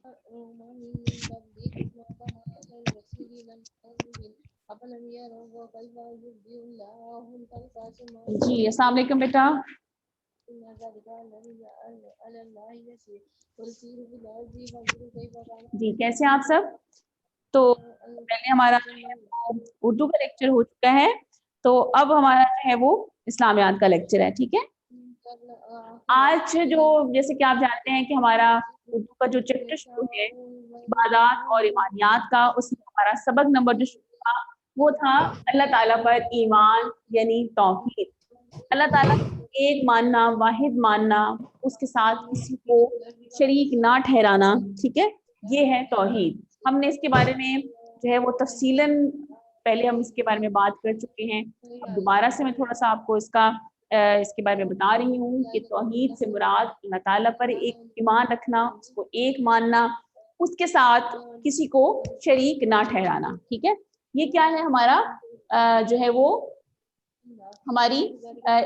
जी अस्सलाम वालेकुम बेटा। जी कैसे हैं आप सब? तो पहले हमारा उर्दू का लेक्चर हो चुका है, तो अब हमारा जो है वो इस्लामियात का लेक्चर है, ठीक है। आज जो जैसे कि आप जानते हैं कि हमारा उर्दू का जो चैप्टर शुरू है इबादत और ईमानियात का, उसमें हमारा सबक नंबर जो शुरू था वो था अल्लाह ताला पर ईमान यानी तौहीद। अल्लाह ताला एक मानना, वाहिद मानना, उसके साथ किसी को शरीक ना ठहराना, ठीक है, ये है तौहीद। हमने इसके बारे में जो है वो तफसीलन पहले हम इसके बारे में बात कर चुके हैं। अब दोबारा से मैं थोड़ा सा आपको इसके बारे में बता रही हूँ कि तौहीद से मुराद अल्लाह ताला पर एक ईमान रखना, उसको एक मानना, उसके साथ किसी को शरीक ना ठहराना, ठीक है। ये क्या है हमारा जो है वो हमारी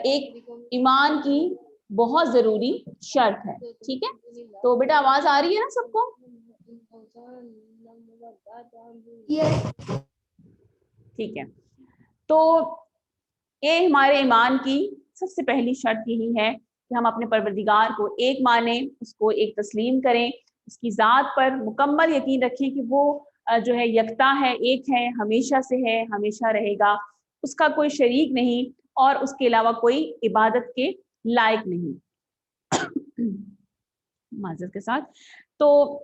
एक ईमान की बहुत जरूरी शर्त है, ठीक है। तो बेटा आवाज आ रही है ना सबको? ठीक है। तो ये हमारे ईमान की सबसे पहली शर्त यही है कि हम अपने परवरदिगार को एक माने, उसको एक तस्लीम करें, उसकी ज़ात पर मुकम्मल यकीन रखें कि वो जो है यकता है, एक है, हमेशा से है, हमेशा रहेगा, उसका कोई शरीक नहीं और उसके अलावा कोई इबादत के लायक नहीं। माजरत के साथ। तो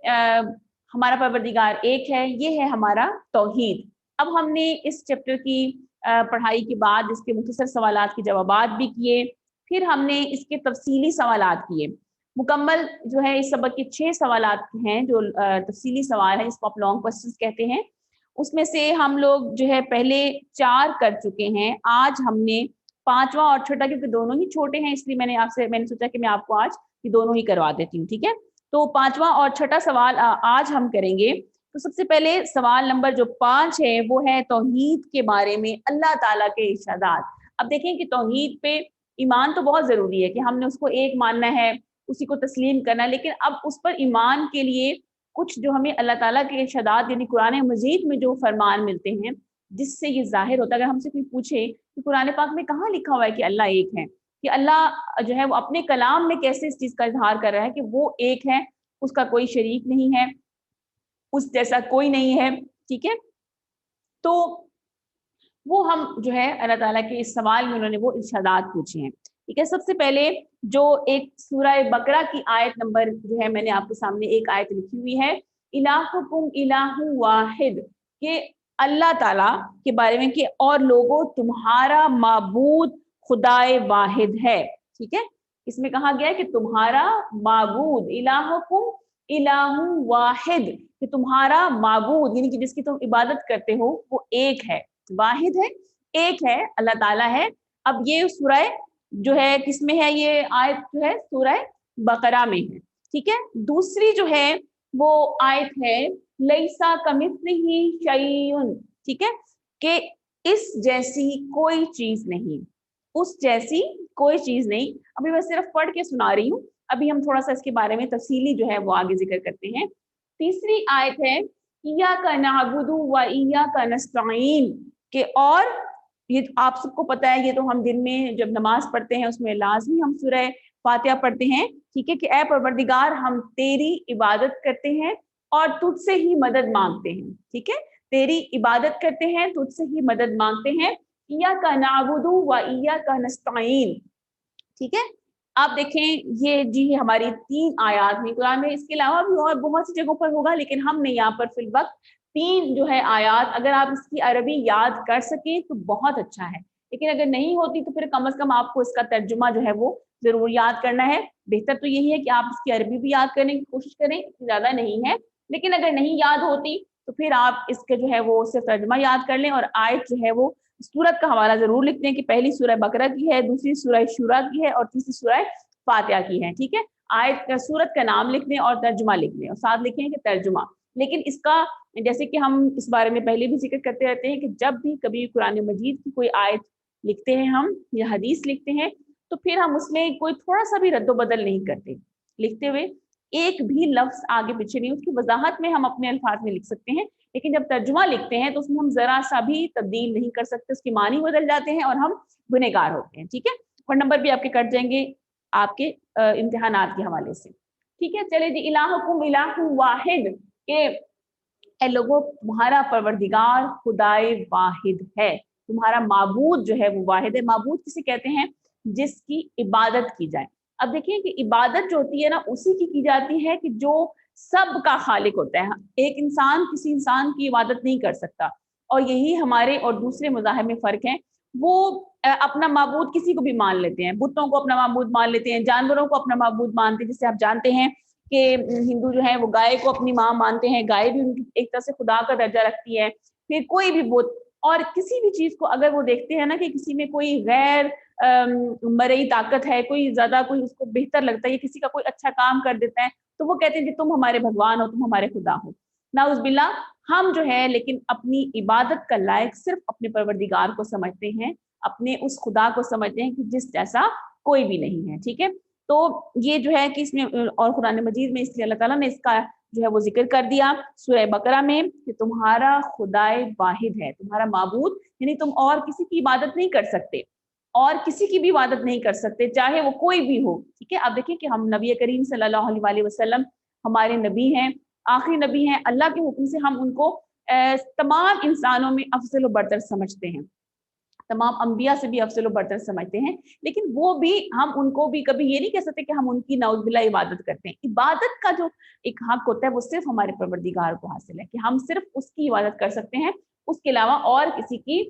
हमारा परवरदिगार एक है, ये है हमारा तौहीद। अब हमने इस चैप्टर की पढ़ाई के बाद इसके मुख्तसर सवालात के जवाबात भी किए, फिर हमने इसके तफसीली सवालात किए। मुकम्मल जो है इस सबक के 6 सवालात हैं जो तफसीली सवाल हैं, इसको आप लॉन्ग क्वेश्चंस कहते हैं। उसमें से हम लोग जो है पहले 4 कर चुके हैं। आज हमने 5वां और छठा, क्योंकि दोनों ही छोटे हैं इसलिए मैंने सोचा कि मैं आपको आज ये दोनों ही करवा देती हूँ, ठीक है। तो 5वां और छठा सवाल आज हम करेंगे। तो सबसे पहले सवाल नंबर जो 5 है वो है तौहीद के बारे में अल्लाह ताला के इरशादात। अब देखें कि तौहीद पे ईमान तो बहुत जरूरी है कि हमने उसको एक मानना है, उसी को तस्लीम करना है, लेकिन अब उस पर ईमान के लिए कुछ जो हमें अल्लाह ताला के इरशादात यानी कुरान मजीद में जो फरमान मिलते हैं, जिससे ये जाहिर होता है। अगर हमसे कोई पूछे कि कुरान पाक में कहाँ लिखा हुआ है कि अल्लाह एक है, कि अल्लाह जो है वो अपने कलाम में कैसे इस चीज का इजहार कर रहा है कि वो एक है, उसका कोई शरीक नहीं है, उस जैसा कोई नहीं है, ठीक है। तो वो हम जो है अल्लाह ताला के इस सवाल में उन्होंने वो इरशादात पूछे हैं, ठीक है। सबसे पहले जो एक सूरह बकरा की आयत नंबर जो है मैंने आपके सामने एक आयत लिखी हुई है, इलाहुकुम इलाहु वाहिद, के अल्लाह ताला के बारे में कि और लोगों तुम्हारा माबूद खुदाए वाहिद है, ठीक है। इसमें कहा गया है कि तुम्हारा माबूद इलाहुकुम इलाहु वाहिद, कि तुम्हारा माबूद यानी कि जिसकी तुम इबादत करते हो वो एक है, वाहिद है, एक है, अल्लाह ताला है। अब ये सूरह जो है किसमें है, ये आयत जो है सूरह बकरा में है, ठीक है। दूसरी जो है वो आयत है लैसा कमिस्लिही शैउन, ठीक है, कि इस जैसी कोई चीज नहीं, उस जैसी कोई चीज नहीं। अभी मैं सिर्फ पढ़ के सुना रही हूँ, अभी हम थोड़ा सा इसके बारे में तफसीली जो है वो आगे जिक्र करते हैं। तीसरी आयत है इय्याका नअबुदु व इय्याका नस्तईन, के और ये आप सबको पता है, ये तो हम दिन में जब नमाज पढ़ते हैं उसमें लाजमी हम सूरह फातिहा पढ़ते हैं, ठीक है, कि ऐ परवरदिगार हम तेरी इबादत करते हैं और तुझसे ही मदद मांगते हैं, ठीक है, तेरी इबादत करते हैं, तुझसे ही मदद मांगते हैं। इय्याका नअबुदु व इय्याका नस्तईन, ठीक है। आप देखें ये जी हमारी 3 आयात हैं कुरान में, इसके अलावा भी और बहुत सी जगहों पर होगा, लेकिन हमने यहाँ पर फिल वक्त 3 जो है आयात, अगर आप इसकी अरबी याद कर सकें तो बहुत अच्छा है, लेकिन अगर नहीं होती तो फिर कम से कम आपको इसका तर्जुमा जो है वो जरूर याद करना है। बेहतर तो यही है कि आप इसकी अरबी भी याद करने की कोशिश करें, ज्यादा नहीं है, लेकिन अगर नहीं याद होती तो फिर आप इसके जो है वो सिर्फ तर्जुमा याद कर लें और आयत जो है वो सूरत का हवाला जरूर लिखते हैं कि पहली सूरह बकरा की है, दूसरी सूरह शुरा की है और तीसरी सूरह फातिहा की है, ठीक है। आयत का सूरत का नाम लिख दें और तर्जुमा लिख दें और साथ लिखें कि तर्जुमा। लेकिन इसका जैसे कि हम इस बारे में पहले भी जिक्र करते रहते हैं कि जब भी कभी कुरान मजीद की कोई आयत लिखते हैं हम या हदीस लिखते हैं तो फिर हम उसमें कोई थोड़ा सा भी रद्द बदल नहीं करते, लिखते हुए एक भी लफ्ज आगे पीछे नहीं। उसकी वजाहत में हम अपने अल्फाज में लिख सकते हैं, लेकिन जब तर्जुमा लिखते हैं तो उसमें हम जरा सा भी तब्दील नहीं कर सकते, उसके मानी बदल जाते हैं और हम गुनहगार होते हैं। ठीक है, और नंबर भी आपके कट जाएंगे आपके इम्तिहानात के हवाले से। ठीक है, चले जी, इलाहुकुम इलाहु वाहिद, के लोगों तुम्हारा परवरदिगार खुदाए वाहिद है, तुम्हारा माबूद जो है वो वाहिद है। माबूद किसे कहते हैं? जिसकी इबादत की जाए। अब देखिए कि इबादत जो होती है ना, उसी की जाती है कि जो सब का खालिक होता है। एक इंसान किसी इंसान की इबादत नहीं कर सकता, और यही हमारे और दूसरे मज़ाहिब में फ़र्क है। वो अपना माबूद किसी को भी मान लेते हैं, बुतों को अपना माबूद मान लेते हैं, जानवरों को अपना माबूद मानते हैं। जैसे आप जानते हैं कि हिंदू जो है वो गाय को अपनी माँ मानते हैं, गाय भी उनकी एक तरह से खुदा का दर्जा रखती है। फिर कोई भी बुत और किसी भी चीज़ को अगर वो देखते हैं ना कि किसी में कोई गैर मरई ताकत है, कोई ज़्यादा कोई उसको बेहतर लगता है, किसी का कोई अच्छा काम कर देता है, तो वो कहते हैं कि तुम हमारे भगवान हो, तुम हमारे खुदा हो। नाउज़ुबिल्लाह, हम जो है लेकिन अपनी इबादत का लायक सिर्फ अपने परवरदिगार को समझते हैं, अपने उस खुदा को समझते हैं कि जिस जैसा कोई भी नहीं है। ठीक है, तो ये जो है कि इसमें और कुरान मजीद में इसलिए अल्लाह ताला ने इसका जो है वो जिक्र कर दिया सूरह बकरा में कि तुम्हारा खुदाए वाहिद है, तुम्हारा माबूद, यानी तुम और किसी की इबादत नहीं कर सकते, और किसी की भी इबादत नहीं कर सकते, चाहे वो कोई भी हो। ठीक है, आप देखिए कि हम नबी करीम सल्लल्लाहु अलैहि वसल्लम हमारे नबी हैं, आखिरी नबी हैं, अल्लाह के हुक्म से हम उनको तमाम इंसानों में अफजल बरतर समझते हैं, तमाम अंबिया से भी अफजल बरतर समझते हैं, लेकिन वो भी हम उनको भी कभी ये नहीं कह सकते कि हम उनकी नाउज़ुबिल्लाह इबादत करते हैं। इबादत का जो एक हक होता है वो सिर्फ हमारे परवरदिगार को हासिल है, कि हम सिर्फ उसकी इबादत कर सकते हैं, उसके अलावा और किसी की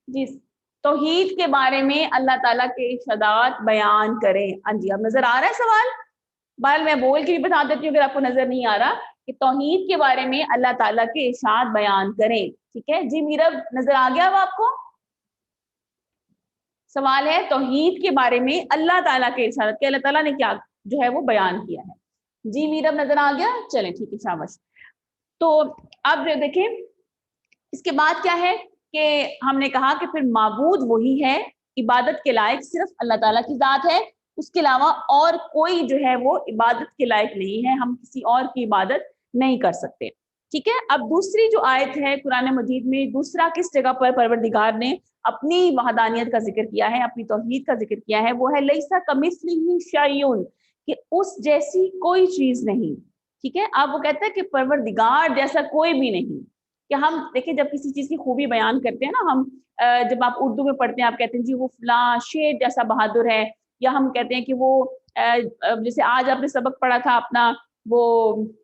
जी। तौहीद के बारे में अल्लाह ताला के इरशादात बयान करें। हाँ जी, अब नजर आ रहा है सवाल? बाल मैं बोल के भी बता देती हूँ अगर आपको नजर नहीं आ रहा, कि तौहीद के बारे में अल्लाह ताला के इरशाद बयान करें। ठीक है जी, मीरब नजर आ गया अब आपको? सवाल है तौहीद के बारे में अल्लाह ताला के इरशाद के अल्लाह ताला ने क्या जो है वो बयान किया है। जी मीरब नजर आ गया? चले ठीक है, शाबाश। तो अब देखें इसके बाद क्या है कि हमने कहा कि फिर माबूद वही है, इबादत के लायक सिर्फ अल्लाह ताला की जात है, उसके अलावा और कोई जो है वो इबादत के लायक नहीं है, हम किसी और की इबादत नहीं कर सकते। ठीक है, अब दूसरी जो आयत है कुरान मजीद में, दूसरा किस जगह पर परवरदिगार ने अपनी वहदानियत का जिक्र किया है, अपनी तौहीद का जिक्र किया है, वो है लैसा कमिस्लिही शैउन, कि उस जैसी कोई चीज नहीं। ठीक है, अब वो कहता है कि परवरदिगार जैसा कोई भी नहीं। कि हम देखिए जब किसी चीज की खूबी बयान करते हैं ना, हम जब आप उर्दू में पढ़ते हैं आप कहते हैं जी वो फला शेर जैसा बहादुर है, या हम कहते हैं कि वो जैसे आज आपने सबक पढ़ा था अपना वो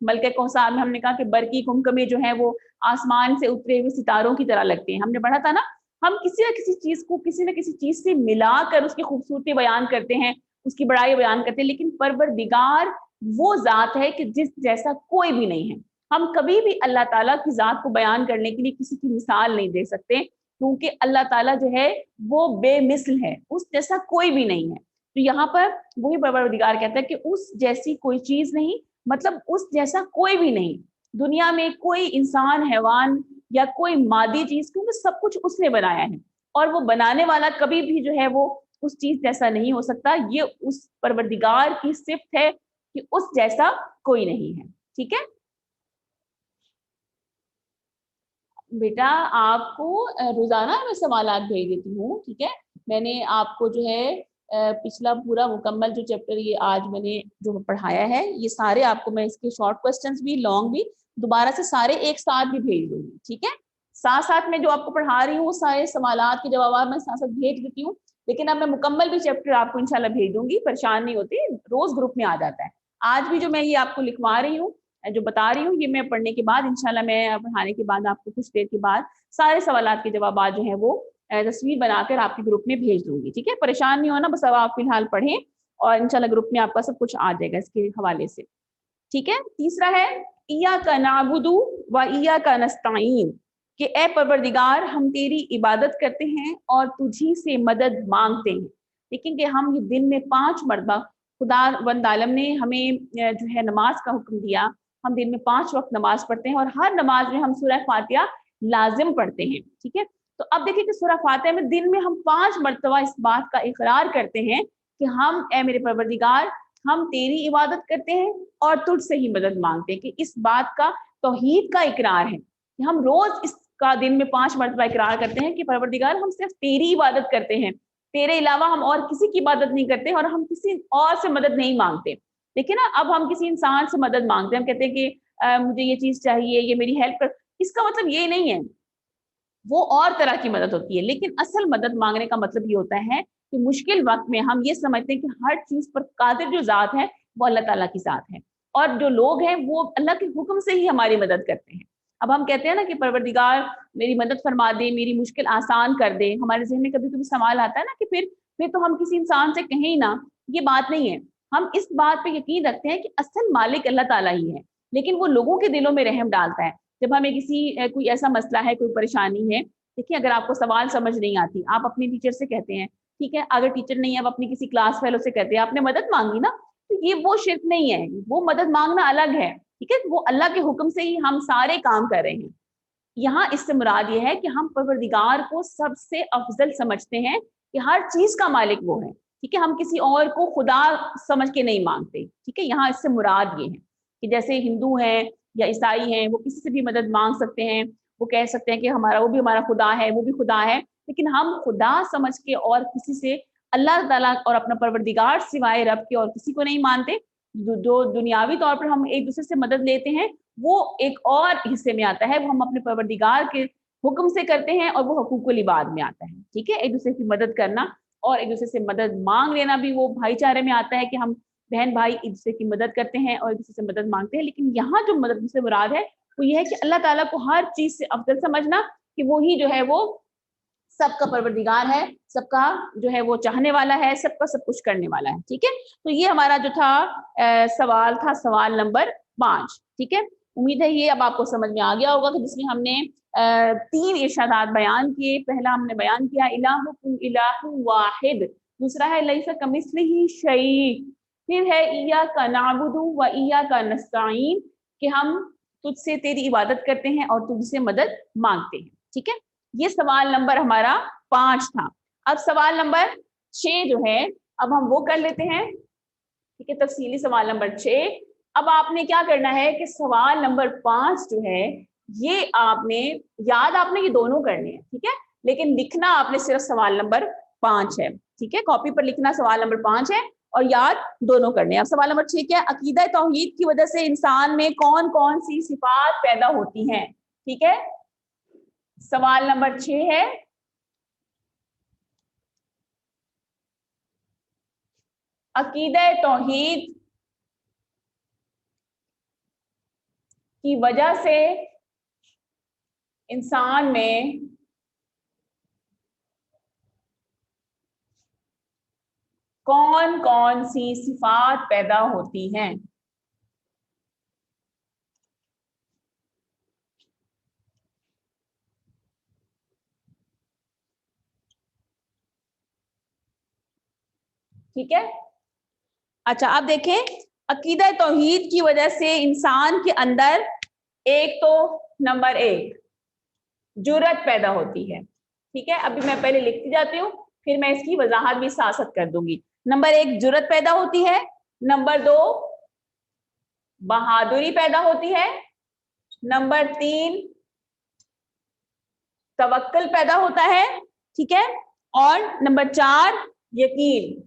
मलके कौसार में, हमने कहा कि बरकी कुमकमे जो है वो आसमान से उतरे हुए सितारों की तरह लगते हैं, हमने पढ़ा था ना। हम किसी न किसी चीज को किसी न किसी चीज से मिलाकर उसकी खूबसूरती बयान करते हैं, उसकी बड़ाई बयान करते हैं, लेकिन परवरदिगार वो जात है कि जिस जैसा कोई भी नहीं है। हम कभी भी अल्लाह ताला की जात को बयान करने के लिए किसी की मिसाल नहीं दे सकते, क्योंकि अल्लाह ताला जो है वो बेमिसल है, उस जैसा कोई भी नहीं है। तो यहाँ पर वही परवरदिगार कहता है कि उस जैसी कोई चीज नहीं, मतलब उस जैसा कोई भी नहीं। दुनिया में कोई इंसान, हैवान या कोई मादी चीज, क्योंकि सब कुछ उसने बनाया है, और वो बनाने वाला कभी भी जो है वो उस चीज जैसा नहीं हो सकता। ये उस परवरदिगार की सिफ्त है कि उस जैसा कोई नहीं है। ठीक है बेटा, आपको रोजाना मैं सवालात भेज देती हूँ। ठीक है, मैंने आपको जो है पिछला पूरा मुकम्मल जो चैप्टर ये आज मैंने जो पढ़ाया है, ये सारे आपको मैं इसके शॉर्ट क्वेश्चंस भी लॉन्ग भी दोबारा से सारे एक साथ भी भेज दूंगी। ठीक है, साथ साथ में जो आपको पढ़ा रही हूँ सारे सवालात के जवाब मैं साथ साथ भेज देती हूँ, लेकिन अब मैं मुकम्मल भी चैप्टर आपको इंशाल्लाह भेज दूंगी, परेशान नहीं होती, रोज ग्रुप में आ जाता है। आज भी जो मैं ये आपको लिखवा रही हूँ, जो बता रही हूँ, ये मैं पढ़ने के बाद इंशाल्लाह मैं पढ़ाने के बाद आपको कुछ देर के बाद सारे सवालात के जवाब जो है वो तस्वीर बनाकर आपके ग्रुप में भेज दूंगी। ठीक है, परेशान नहीं होना, बस अब आप फिलहाल पढ़ें और इंशाल्लाह ग्रुप में आपका सब कुछ आ जाएगा इसके हवाले से। ठीक है, तीसरा है इय्याका नअबुदु व इय्याका नस्तईन, कि ए परवरदिगार हम तेरी इबादत करते हैं और तुझी से मदद मांगते हैं। लेकिन कि हम ये दिन में 5 मरतबा, खुदा वंद आलम ने हमें जो है नमाज का हुक्म दिया, हम दिन में 5 वक्त नमाज पढ़ते हैं, और हर नमाज में हम सूरह फातिहा लाजिम पढ़ते हैं। ठीक है, तो अब देखिए कि सूरह फातिहा में दिन में हम 5 मरतबा इस बात का इकरार करते हैं کہ हम ए मेरे परवरदिगार हम तेरी इबादत करते हैं और तुझ से ही मदद मांगते हैं, कि इस बात का तौहीद का इकरार है कि हम रोज इसका दिन में 5 मरतबा इकरार करते हैं कि परवरदिगार हम सिर्फ तेरी इबादत करते हैं, तेरे अलावा हम और किसी की इबादत नहीं करते और हम किसी और से मदद नहीं मांगते। देखिए ना, अब हम किसी इंसान से मदद मांगते हैं, हम कहते हैं कि मुझे ये चीज चाहिए, ये मेरी हेल्प कर, इसका मतलब ये नहीं है, वो और तरह की मदद होती है। लेकिन असल मदद मांगने का मतलब ये होता है कि मुश्किल वक्त में हम ये समझते हैं कि हर चीज पर कादिर जो जात है वो अल्लाह ताला की जात है, और जो लोग हैं वो अल्लाह के हुक्म से ही हमारी मदद करते हैं। अब हम कहते हैं ना कि परवरदिगार मेरी मदद फरमा दे, मेरी मुश्किल आसान कर दे, हमारे जहन में कभी कभी सवाल आता है ना कि फिर तो हम किसी इंसान से कहें ही ना। ये बात नहीं है, हम इस बात पे यकीन रखते हैं कि असल मालिक अल्लाह ताला ही है, लेकिन वो लोगों के दिलों में रहम डालता है। जब हमें कोई ऐसा मसला है, कोई परेशानी है, देखिए अगर आपको सवाल समझ नहीं आती, आप अपने टीचर से कहते हैं, ठीक है, अगर टीचर नहीं है, आप अपनी किसी क्लास फेलो से कहते हैं, आपने मदद मांगी ना, तो ये वो शिर्क नहीं है, वो मदद मांगना अलग है, ठीक है, वो अल्लाह के हुक्म से ही हम सारे काम कर रहे हैं। यहाँ इससे मुराद ये है कि हम परवरदिगार को सबसे अफजल समझते हैं, कि हर चीज का मालिक वो है, ठीक है, हम किसी और को खुदा समझ के नहीं मांगते, ठीक है। यहाँ इससे मुराद ये है कि जैसे हिंदू हैं या ईसाई हैं, वो किसी से भी मदद मांग सकते हैं, वो कह सकते हैं कि वो भी हमारा खुदा है, वो भी खुदा है, लेकिन हम खुदा समझ के और किसी से अल्लाह ताला और अपना परवरदिगार सिवाय रब के और किसी को नहीं मानते। जो दुनियावी तौर पर हम एक दूसरे से मदद लेते हैं, वो एक और हिस्से में आता है, वो हम अपने परवरदिगार के हुक्म से करते हैं, और वो हकूकुल इबाद में आता है, ठीक है। एक दूसरे की मदद करना और एक दूसरे से मदद मांग लेना भी वो भाईचारे में आता है, कि हम बहन भाई एक दूसरे की मदद करते हैं और एक दूसरे से मदद मांगते हैं। लेकिन यहाँ जो मदद से मुराद है वो ये है कि अल्लाह ताला को हर चीज से अफजल समझना, कि वो ही जो है वो सबका परवरदिगार है, सबका जो है वो चाहने वाला है, सबका सब कुछ करने वाला है, ठीक है। तो ये हमारा जो था सवाल था, सवाल नंबर 5, ठीक है। उम्मीद है ये अब आपको समझ में आ गया होगा, कि जिसमें हमने 3 इरशादात बयान किए। पहला हमने बयान किया इलाहुकुम इलाहु वाहिद, दूसरा है लैसा कमिस्लिही शै, फिर है इय्याका नअबुदु व इय्याका नस्तईन, कि हम तुझसे तेरी इबादत करते हैं और तुझसे मदद मांगते हैं, ठीक है। ये सवाल नंबर हमारा 5 था। अब सवाल नंबर 6 जो है, अब हम वो कर लेते हैं, ठीक है, तफसीली सवाल नंबर 6। अब आपने क्या करना है कि सवाल नंबर 5 जो है, ये आपने याद, आपने ये दोनों करने हैं, ठीक है, लेकिन लिखना आपने सिर्फ सवाल नंबर 5 है, ठीक है, कॉपी पर लिखना सवाल नंबर 5 है और याद दोनों करने हैं। अब सवाल नंबर 6 क्या है, अकीदा तौहीद की वजह से इंसान में कौन कौन सी सिफात पैदा होती हैं, ठीक है। सवाल नंबर 6 है, अकीदा तौहीद की वजह से इंसान में कौन कौन सी सिफात पैदा होती हैं। ठीक है, अच्छा अब देखें, अकीदा तौहीद की वजह से इंसान के अंदर एक तो नंबर 1 जुर्रत पैदा होती है, ठीक है। अभी मैं पहले लिखती जाती हूँ, फिर मैं इसकी वजाहत भी साथ कर दूंगी। नंबर 1 जुर्रत पैदा होती है, नंबर 2 बहादुरी पैदा होती है, नंबर 3 तवक्कल पैदा होता है, ठीक है, और नंबर 4 यकीन।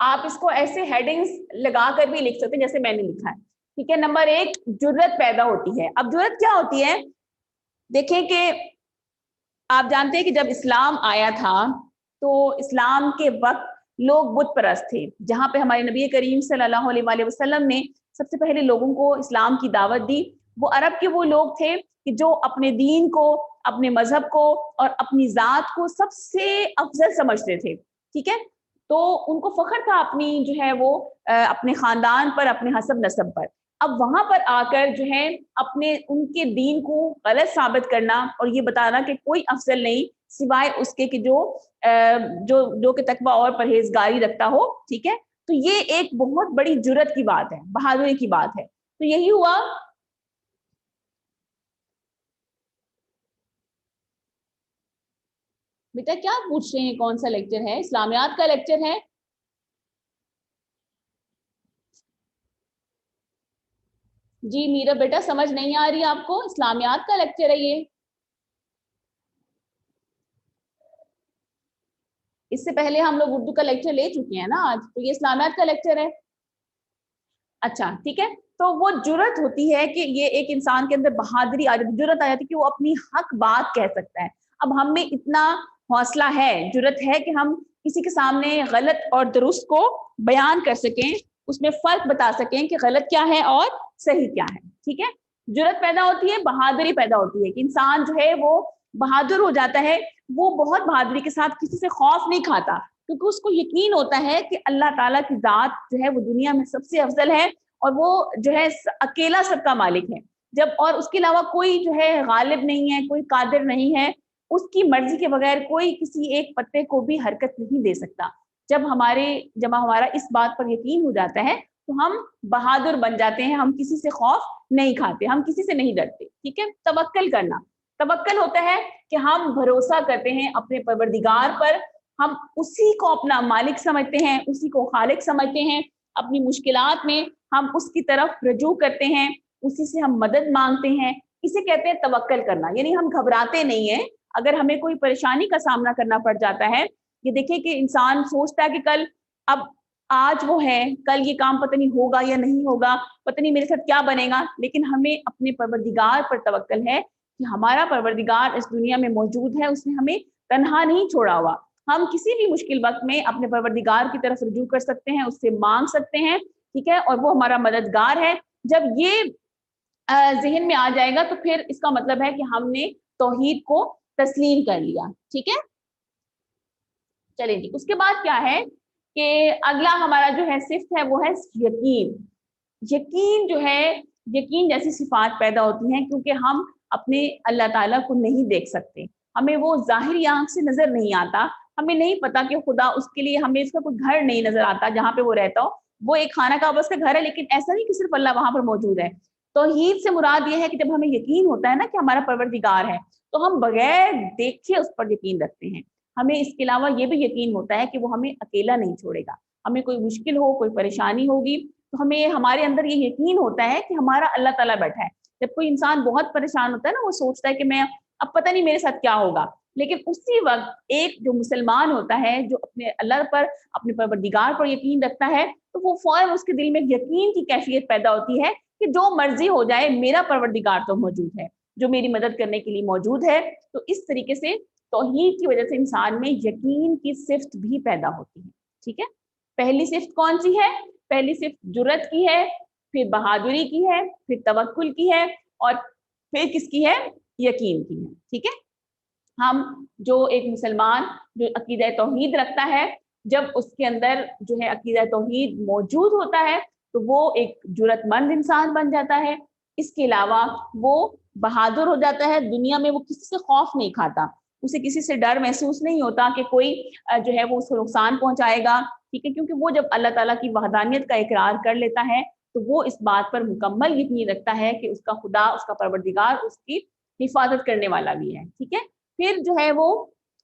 आप इसको ऐसे हेडिंग्स लगाकर भी लिख सकते हैं जैसे मैंने लिखा है, ठीक है। नंबर 1 जुर्रत पैदा होती है। अब जुर्रत क्या होती है, देखें कि आप जानते हैं कि जब इस्लाम आया था तो इस्लाम के वक्त लोग बुत परस्त थे। जहां पे हमारे नबी करीम सल्लल्लाहु अलैहि वसल्लम ने सबसे पहले लोगों को इस्लाम की दावत दी, वो अरब के वो लोग थे कि जो अपने दीन को, अपने मजहब को और अपनी जात को सबसे अफजल समझते थे, ठीक है। तो उनको फख्र था अपनी जो है वो अपने खानदान पर, अपने हसब नसब पर। अब वहां पर आकर जो है अपने उनके दीन को गलत साबित करना और ये बताना कि कोई अफजल नहीं सिवाय उसके कि जो कि तकवा और परहेजगारी रखता हो, ठीक है। तो ये एक बहुत बड़ी जुर्रत की बात है, बहादुरी की बात है। तो यही हुआ बेटा क्या पूछ रहे हैं, कौन सा लेक्चर है? इस्लामियात का लेक्चर है? जी मीरा बेटा समझ नहीं आ रही आपको? इस्लामियात का लेक्चर है ये। इससे पहले हम लोग उर्दू का लेक्चर ले चुके हैं ना आज, तो ये इस्लामियात का लेक्चर है। अच्छा ठीक है, तो वो जुर्रत होती है कि ये एक इंसान के अंदर बहादुरी आ जाती है, जुर्रत आ जाती है कि वो अपनी हक बात कह सकता है। अब हम में इतना हौसला है, जुर्रत है कि हम किसी के सामने गलत और दुरुस्त को बयान कर सकें, उसमें फर्क बता सकें कि गलत क्या है और सही क्या है। ठीक है, जुर्रत पैदा होती है, बहादुरी पैदा होती है कि इंसान जो है वो बहादुर हो जाता है, वो बहुत बहादुरी के साथ किसी से खौफ नहीं खाता, क्योंकि उसको यकीन होता है कि अल्लाह ताला की जात जो है वो दुनिया में सबसे अफजल है और वो जो है अकेला सबका मालिक है। जब और उसके अलावा कोई जो है गालिब नहीं है, कोई कादिर नहीं है, उसकी मर्जी के बगैर कोई किसी एक पत्ते को भी हरकत नहीं दे सकता। जब हमारा इस बात पर यकीन हो जाता है तो हम बहादुर बन जाते हैं, हम किसी से खौफ नहीं खाते, हम किसी से नहीं डरते। ठीक है, तवक्कल करना, तवक्कल होता है कि हम भरोसा करते हैं अपने परवरदिगार पर, हम उसी को अपना मालिक समझते हैं, उसी को खालिक समझते हैं। अपनी मुश्किलात में हम उसकी तरफ रजू करते हैं, उसी से हम मदद मांगते हैं। इसे कहते हैं तवक्कल करना, यानी हम घबराते नहीं हैं अगर हमें कोई परेशानी का सामना करना पड़ जाता है। ये देखिए कि इंसान सोचता है कि कल, अब आज वो है, कल ये काम पता नहीं होगा या नहीं होगा, पता नहीं मेरे साथ क्या बनेगा, लेकिन हमें अपने परवरदिगार पर तवक्कल है कि हमारा परवरदिगार इस दुनिया में मौजूद है, उसने हमें तन्हा नहीं छोड़ा हुआ। हम किसी भी मुश्किल वक्त में अपने परवरदिगार की तरफ रुजू कर सकते हैं, उससे मांग सकते हैं। ठीक है, और वो हमारा मददगार है। जब ये ज़हन में आ जाएगा तो फिर इसका मतलब है कि हमने तौहीद को तस्लीम कर लिया। ठीक है, चलिए जी, उसके बाद क्या है कि अगला हमारा जो है सिफ्त है वो है यकीन। यकीन जो है, यकीन जैसी सिफात पैदा होती हैं क्योंकि हम अपने अल्लाह ताला को नहीं देख सकते, हमें वो ज़ाहिरी आंख से नजर नहीं आता, हमें नहीं पता कि खुदा, उसके लिए हमें इसका कोई घर नहीं नजर आता जहाँ पे वो रहता हो। वो एक खाना का बस का घर है, लेकिन ऐसा नहीं कि सिर्फ अल्लाह वहां पर मौजूद है। तौहीद से मुराद ये है कि जब हमें यकीन होता है ना कि हमारा परवरदिगार है, तो हम बगैर देखे उस पर यकीन रखते हैं। हमें इसके अलावा ये भी यकीन होता है कि वो हमें अकेला नहीं छोड़ेगा। हमें कोई मुश्किल हो, कोई परेशानी होगी, तो हमें, हमारे अंदर ये यकीन होता है कि हमारा अल्लाह ताला बैठा है। जब कोई इंसान बहुत परेशान होता है ना, वो सोचता है कि मैं, अब पता नहीं मेरे साथ क्या होगा, लेकिन उसी वक्त एक जो मुसलमान होता है, जो अपने अल्लाह पर, अपने परवरदिगार पर यकीन रखता है, तो वो फौरन उसके दिल में यकीन की कैफियत पैदा होती है कि जो मर्जी हो जाए, मेरा परवरदिगार तो मौजूद है, जो मेरी मदद करने के लिए मौजूद है। तो इस तरीके से तौहीद की वजह से इंसान में यकीन की सिफ्त भी पैदा होती है। ठीक है, पहली सिफ्त कौन सी है? पहली सिफ्त जुर्रत की है, फिर बहादुरी की है, फिर तवक्कुल की है, और फिर किसकी है? यकीन की है। ठीक है, हम, जो एक मुसलमान जो अकीदा तौहीद रखता है, जब उसके अंदर जो है अकीदा तौहीद मौजूद होता है, तो वो एक जुर्रतमंद इंसान बन जाता है। इसके अलावा वो बहादुर हो जाता है, दुनिया में वो किसी से खौफ नहीं खाता, उसे किसी से डर महसूस नहीं होता कि कोई जो है वो उसको नुकसान पहुंचाएगा। ठीक है, क्योंकि वो जब अल्लाह ताला की वहदानियत का इकरार कर लेता है, तो वो इस बात पर मुकम्मल यकीन रखता है कि उसका खुदा, उसका परवरदिगार उसकी हिफाजत करने वाला भी है। ठीक है, फिर जो है वो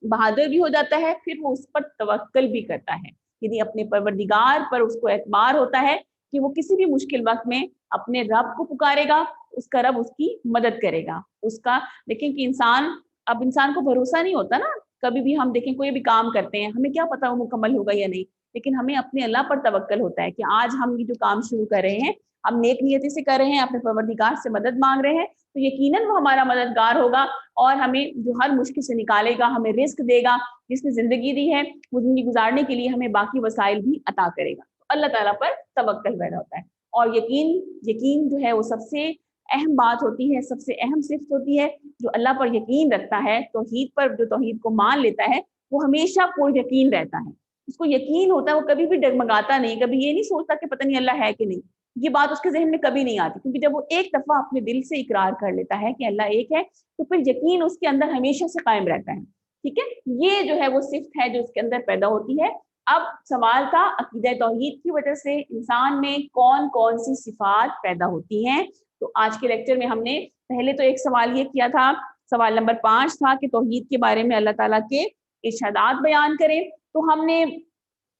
बहादुर भी हो जाता है, फिर वो उस पर तवक्कल भी करता है, यदि अपने परवरदिगार पर उसको एतबार होता है कि वो किसी भी मुश्किल वक्त में अपने रब को पुकारेगा, उसका रब उसकी मदद करेगा। उसका, देखें कि इंसान, अब इंसान को भरोसा नहीं होता ना, कभी भी हम देखें कोई भी काम करते हैं, हमें क्या पता वो मुकम्मल होगा या नहीं, लेकिन हमें अपने अल्लाह पर तवक्कल होता है कि आज हम ये जो काम शुरू कर रहे हैं, हम नेक नियति से कर रहे हैं, अपने परवरदिगार से मदद मांग रहे हैं, तो यकीनन वो हमारा मददगार होगा और हमें जो हर मुश्किल से निकालेगा, हमें रिस्क देगा, जिसने जिंदगी दी है वो जिंदगी गुजारने के लिए हमें बाकी वसाइल भी अता करेगा। तो अल्लाह ताला पर तवक्कल पैदा होता है। और यकीन, यकीन जो है वो सबसे अहम बात होती है, सबसे अहम सिफ्त होती है। जो अल्लाह पर यकीन रखता है, तौहीद पर जो तौहीद को मान लेता है, वो हमेशा पूर्ण यकीन रहता है, उसको यकीन होता है, वो कभी भी डगमगाता नहीं, कभी ये नहीं सोचता कि पता नहीं अल्लाह है कि नहीं। ये बात उसके ज़हन में कभी नहीं आती, क्योंकि जब वो एक दफा अपने दिल से इकरार कर लेता है कि अल्लाह एक है, तो फिर यकीन उसके अंदर हमेशा से कायम रहता है। ठीक है, ये जो है वो सिफ्त है जो उसके अंदर पैदा होती है। अब सवाल था अकीदा तौहीद की वजह से इंसान में कौन कौन सी सिफात पैदा होती हैं। तो आज के लेक्चर में हमने पहले तो एक सवाल ये किया था, सवाल नंबर 5 था कि तौहीद के बारे में अल्लाह ताला के इरशादात बयान करें। तो हमने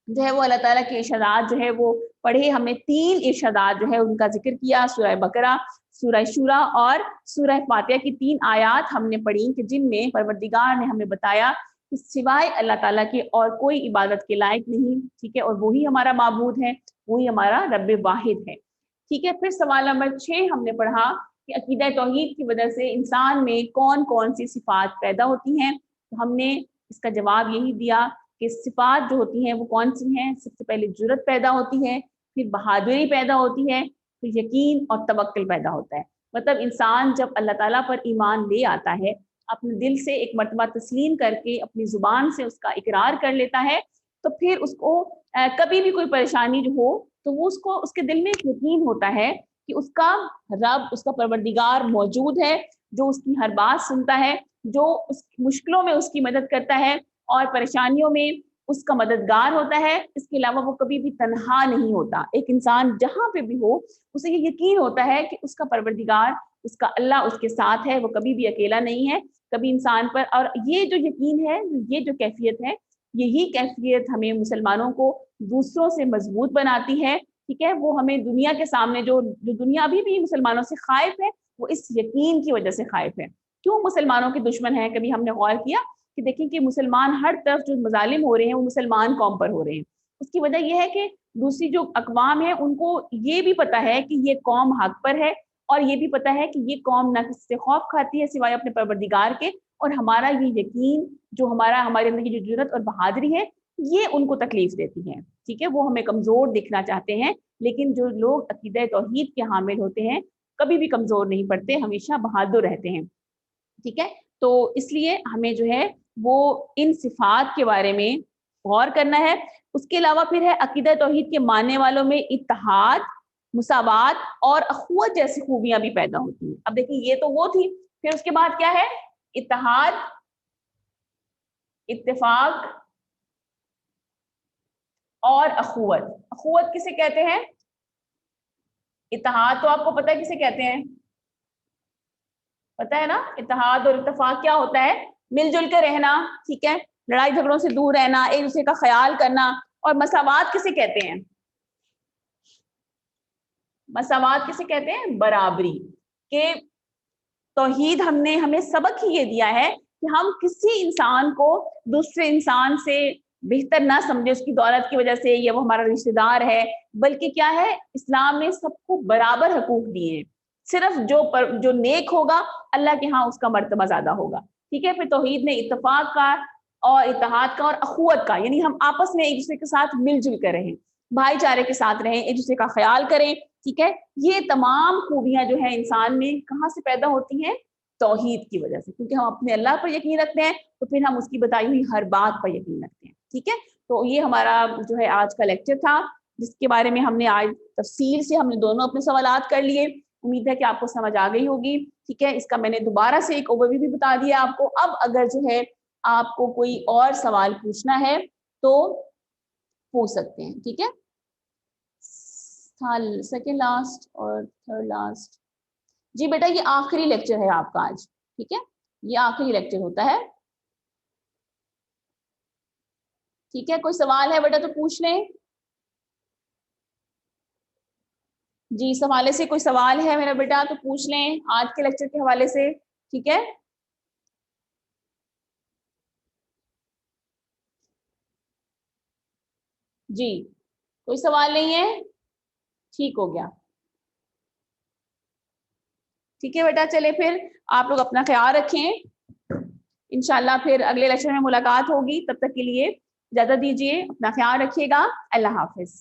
जो है वो अल्लाह ताला के इरशादात जो है वो पढ़े। हमने 3 इरशादात जो है उनका जिक्र किया, सूरह बकरा, सूरह शूरा और सूरह फातिहा की 3 आयात हमने पढ़ी कि जिनमें परवरदिगार ने हमें बताया कि सिवाय अल्लाह ताला के और कोई इबादत के लायक नहीं, ठीक है, और वही हमारा माबूद है, वही हमारा रब वाहिद है, ठीक है। फिर सवाल नंबर 6 हमने पढ़ा कि अकीदा तौहीद की वजह से इंसान में कौन कौन सी सिफात पैदा होती हैं। तो हमने इसका जवाब यही दिया कि सिफात जो होती हैं वो कौन सी हैं। सबसे पहले जुर्रत पैदा होती है, फिर बहादुरी पैदा होती है, फिर यकीन और तवक्कुल पैदा होता है। मतलब इंसान जब अल्लाह ताला पर ईमान ले आता है, अपने दिल से एक मर्तबा तस्लीम करके अपनी ज़ुबान से उसका इकरार कर लेता है, तो फिर उसको कभी भी कोई परेशानी जो हो तो वो उसको उसके दिल में एक यकीन होता है कि उसका रब, उसका परवरदिगार मौजूद है, जो उसकी हर बात सुनता है, जो उस मुश्किलों में उसकी मदद करता है और परेशानियों में उसका मददगार होता है। इसके अलावा वो कभी भी तन्हा नहीं होता। एक इंसान जहाँ पे भी हो उसे ये यकीन होता है कि उसका परवरदिगार, उसका अल्लाह उसके साथ है, वो कभी भी अकेला नहीं है कभी इंसान पर। और ये जो यकीन है, ये जो कैफियत है, यही कैफियत हमें मुसलमानों को दूसरों से मजबूत बनाती है, ठीक है। वो हमें दुनिया के सामने जो दुनिया अभी भी मुसलमानों से खाइफ है, वो इस यकीन की वजह से खाइफ है। क्यों मुसलमानों के दुश्मन है? कभी हमने गौर किया कि देखें कि मुसलमान हर तरफ जो मजालिम हो रहे हैं वो मुसलमान कौम पर हो रहे हैं। उसकी वजह यह है कि दूसरी जो अकवाम है उनको ये भी पता है कि ये कौम हक पर है, और ये भी पता है कि ये कौम ना किसी से खौफ खाती है सिवाय अपने परवरदिगार के। और हमारा ये यकीन, जो हमारे अंदर की जो जुर्रत और बहादुरी है, ये उनको तकलीफ देती है, ठीक है। वो हमें कमजोर दिखना चाहते हैं, लेकिन जो लोग अकीदा तौहीद के हामिल होते हैं कभी भी कमजोर नहीं पड़ते, हमेशा बहादुर रहते हैं, ठीक है। तो इसलिए हमें जो है वो इन सिफात के बारे में गौर करना है। उसके अलावा फिर है अकीदा तौहीद के मानने वालों में इत्तेहाद, मुसावात और अखुवत जैसी खूबियां भी पैदा होती हैं। अब देखिए ये तो वो थी, फिर उसके बाद क्या है? इत्तेहाद, इत्तेफाक और अखुवत। अखुवत किसे कहते हैं? इत्तेहाद तो आपको पता है किसे कहते हैं, पता है ना? इत्तेहाद और इत्तेफाक क्या होता है? मिलजुल कर रहना, ठीक है, लड़ाई झगड़ों से दूर रहना, एक दूसरे का ख्याल करना। और मसावात किसे कहते हैं? मसावात किसे कहते हैं? बराबरी के। तौहीद हमने हमें सबक ही ये दिया है कि हम किसी इंसान को दूसरे इंसान से बेहतर ना समझे उसकी दौलत की वजह से, या वो हमारा रिश्तेदार है, बल्कि क्या है, इस्लाम ने सबको बराबर हकूक दिए हैं। सिर्फ जो नेक होगा अल्लाह के यहाँ उसका मर्तबा ज्यादा होगा, ठीक है। फिर तौहीद ने इत्तेफाक का और इत्तेहाद का और अखुवत का, यानी हम आपस में एक दूसरे के साथ मिलजुल कर रहें, भाईचारे के साथ रहें, एक दूसरे का ख्याल करें, ठीक है। ये तमाम खूबियां जो है इंसान में कहाँ से पैदा होती हैं? तौहीद की वजह से, क्योंकि हम अपने अल्लाह पर यकीन रखते हैं तो फिर हम उसकी बताई हुई हर बात पर यकीन रखते हैं, ठीक है। तो ये हमारा जो है आज का लेक्चर था, जिसके बारे में हमने आज तफसील से हमने दोनों अपने सवालात कर लिए। उम्मीद है कि आपको समझ आ गई होगी, ठीक है। इसका मैंने दोबारा से एक ओवरव्यू भी बता दिया आपको। अब अगर जो है आपको कोई और सवाल पूछना है तो पूछ सकते हैं, ठीक है। सेकेंड लास्ट और थर्ड लास्ट, जी बेटा ये आखिरी लेक्चर है आपका आज, ठीक है, ये आखिरी लेक्चर होता है, ठीक है। कोई सवाल है बेटा तो पूछ लें। जी इस हवाले से कोई सवाल है मेरा बेटा तो पूछ लें, आज के लेक्चर के हवाले से, ठीक है। जी कोई सवाल नहीं है, ठीक हो गया, ठीक है बेटा। चले फिर आप लोग अपना ख्याल रखें, इंशाल्लाह फिर अगले लेक्चर में मुलाकात होगी। तब तक के लिए इजाजत दीजिए, अपना ख्याल रखिएगा, अल्लाह हाफिज।